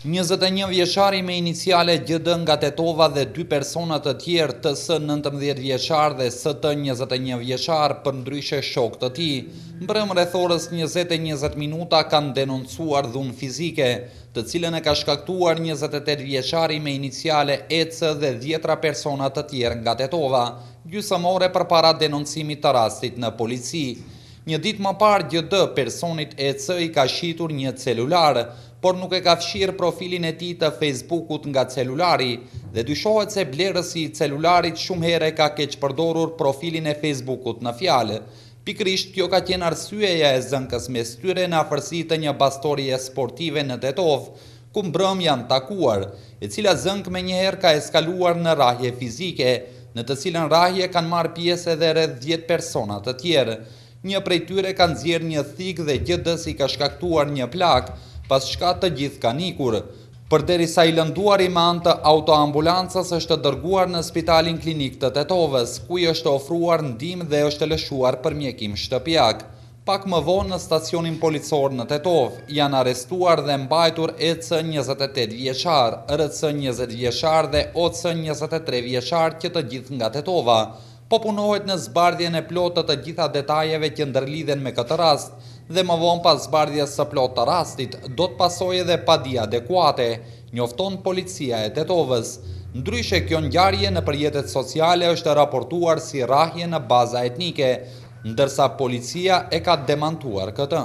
21 vjeçari me iniciale GD nga Tetova dhe 2 persona të tjerë TS 19 vjeçar dhe ST 21 vjeçar për ndryshe shok të tij, mbrëm rreth orës 20:20 minuta kanë denoncuar dhunë fizike, të cilën e ka shkaktuar 28 vjeçari me iniciale EC dhe 10 persona të tjerë nga Tetova, gjysmore përpara denoncimit të rastit në polici. Një ditë më parë GD personit EC i ka shitur një celular, por nuk e ka fshirë profilin e tij të Facebookut nga celulari dhe dyshohet se blerësi i celularit shumë herë ka keq përdorur profilin e Facebookut në fjalë. Pikrisht kjo ka qenë arsyeja e zënkës mes tyre në afërsi të një bastorie sportive në Tetov, ku mbrëm janë takuar, e cila zënk menjëherë ka eskaluar në rrahje fizike, në të cilën rrahje kanë marrë pjesë edhe rreth 10 persona të tjerë. Një prej tyre ka nxjerrë një thikë dhe GD si ka shkaktuar një plak, pas shka të gjithë kanë ikur. Përderisa i lënduari me anë të autoambulancës është dërguar në Spitalin Klinik të Tetovës, ku i është ofruar ndihmë dhe është lëshuar për mjekim shtëpiak. Pak më vonë në stacionin policor në Tetov janë arrestuar dhe mbajtur EC 28 vjeçar, RC 20 vjeçar dhe OC 23 vjeçar që të gjithë nga Tetova. Po punohet në zbardhjen e plotë të gjitha detajeve që ndërlidhen me këtë rast dhe më vonë pas zbardhjes së plotë të rastit do të pasojë edhe padi adekuate, njofton policia e Tetovës. Ndryshe kjo ngjarje në rrjetet sociale është raportuar si rrahje në baza etnike, ndërsa policia e ka demantuar këtë.